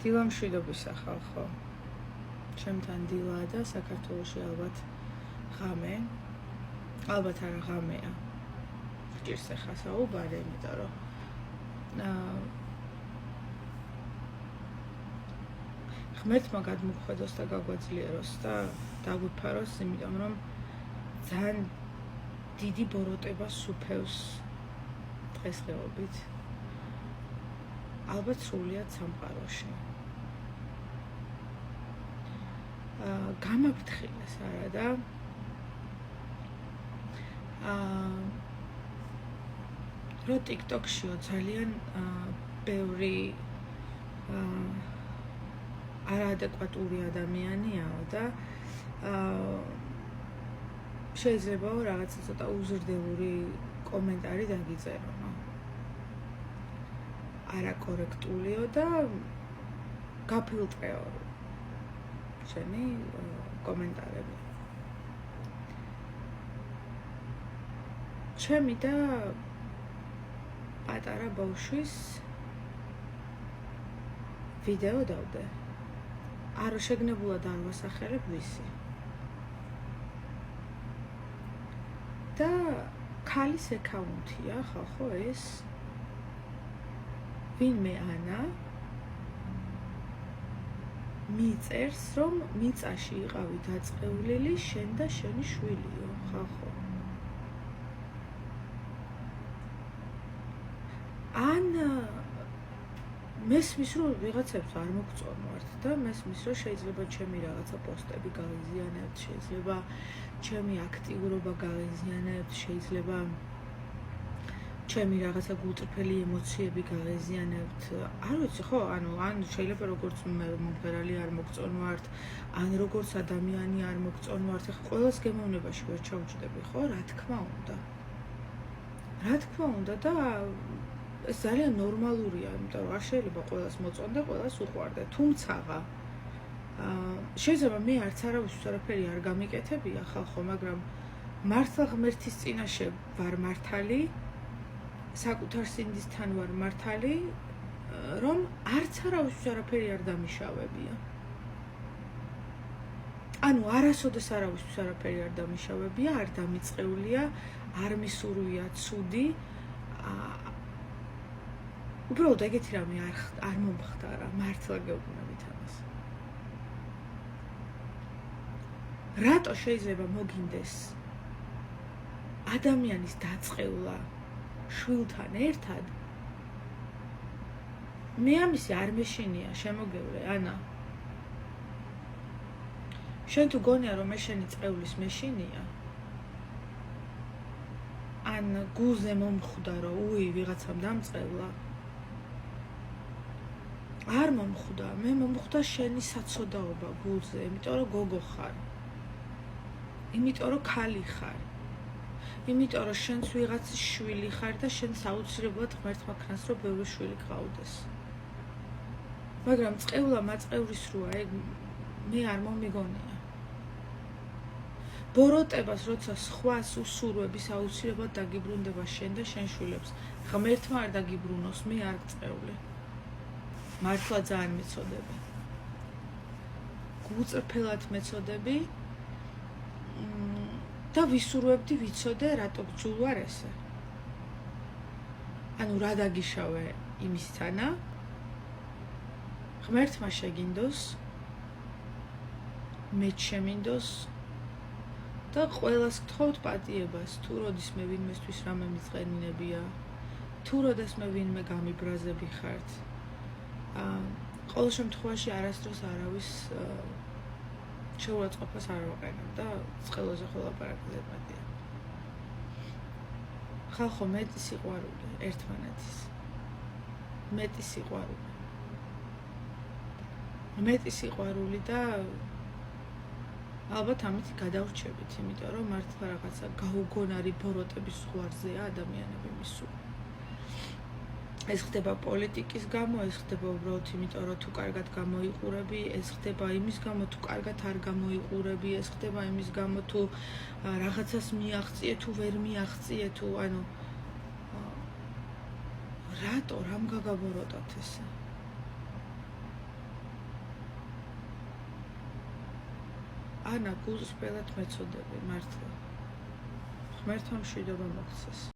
დილა მშვიდობისა ხალხო. ჩემთან დილაა და საქართველოში ალბათ ღამე. ალბათ არა ღამეა. ჭირს ახლა საუბარი, იმიტომ რომ ღმერთმა გადმოგვხედოს და გაგვაძლიეროს და დაგვიფაროს, იმიტომ რომ ძალიან დიდი ბოროტება სუფევს დღესდღეობით. ალბათ სრულიად სამყაროში. გამაფრთხილეს არა და რო TikTok-შიო ძალიან ბევრი არაადეკვატური ადამიანიაო და შეიძლება რაღაცა ცოტა უზრდელური კომენტარი დაგიწერო. არაკორექტულიო და გაფილტრეო შენი კომენტარები. ჩემი და პატარა ბავშვის ვიდეო დავდე. არ შეგნებულად არ ვასახელებ ვისი. და ქალის აკაუნტია ხალხო ეს ვინმე ანა მიწერს რომ მიწაში იყავი დაწყევლილი შენ და შენი შვილიო ხალხო. ან მესმის რომ ვიღაცებს არ მოგწონვართ და მესმის რომ შეიძლება ჩემი რაღაცა პოსტები გავიზიანებთ, შეიძლება ჩემი აქტიურობა გავიზიანებთ, შეიძლება ჩემი რაღაცა გულწრფელი ემოციები გავეზიანებთ. არ ვიცი ხო, ან შეიძლება როგორც მომღერალი არ მოგწონვართ, ან როგორც ადამიანი არ მოგწონვართ. ახლა ყველას გემოვნებაში ვერ ჩავჯდები, ხო? რა თქმა უნდა. რა თქმა უნდა და ეს ძალიან ნორმალურია, იმიტომ რომ არ შეიძლება ყველას მოწონდე, ყველას უყვარდე. თუმცა შეიძლება მე არც არავისთვის არაფერი არ გამიკეთებია ხალხო, მაგრამ მართლა ღმერთის წინაშე ვარ მართალი. საკუთარ სინდისთან ვარ მართალი, რომ არც არავისთვის არაფერი არ დამიშავებია. ანუ არასოდეს არავისთვის არაფერი არ დამიშავებია, არ დამიწყეულია, არ მისურვია ცუდი. უბრალოდ ეგეთი რამე არ მომხდარა, მართლა გეუბნებით ამას. რატო შეიძლება მოგინდეს ადამიანის დაწყევლა შვილთან ერთად? მე ამისი არ მეშინია, შემოგევლე, ანა. შენ თუ გონია რომ მე შენი წევლის მეშინია, ან გულზე მომხვდა რომ უი ვიღაცამ დამწყევლა, არ მომხვდა, მე მომხვდა შენი საცოდაობა გულზე, იმიტომ რომ გოგო ხარ, იმიტომ რომ ქალი ხარ. იმიტომ რომ შენც ვიღაცის შვილი ხარ და შენ საოცრებლად ღმერთმა ქნას რომ ბევრი შვილი გყავდეს. მაგრამ წევლა მაწყევრის როა ეგ მე არ მომიგონია. ბოროტებას როცა სხვას უსურვების აუცილებლად დაგიბრუნდება შენ და შენ შვილებს. ღმერთმა არ დაგიბრუნოს, მე არ წევლე. მართლა ძალიან მეწოდები. გულწრფელად მეწოდები. და ვისურვებდი ვიცოდე რატო გძულვარ ესე. ანუ რა დაგიშავე იმისთანა, ღმერთმა შეგინდოს, მეც შემინდოს და ყველას გთხოვთ პატიებას, თუ როდის მე ვინმესთვის რამე მიწენინებია, თუ როდეს მე ვინმე გამიბრაზები ხართ. ყოველ შემთხვევაში არასდროს არავის შეურაცხყოფას არ ვაყენებ და წყელოზე ხოლაპარაკი ზედმეტია. ხალხო, მეტი სიყვარული ერთმანეთის. მეტი სიყვარული. მეტი სიყვარული და ალბათ ამით გადავრჩებით, იმიტომ რომ მართლა რაღაცა გაუგონარი ბოროტების ზღვარზეა ადამიანები მისული. ეს ხდება პოლიტიკის გამო, ეს ხდება უბრალოდ იმიტომ რომ თუ კარგად გამოიყურები, ეს ხდება იმის გამო თუ კარგად არ გამოიყურები, ეს ხდება იმის გამო თუ რაღაცას მიაღწიე თუ ვერ მიაღწიე თუ ანუ რატო რამ გაგაბოროტოთ ესე? ანა გულწრფელად მეწოდები მართლა. ღმერთმა მშვიდობა მოგცეს.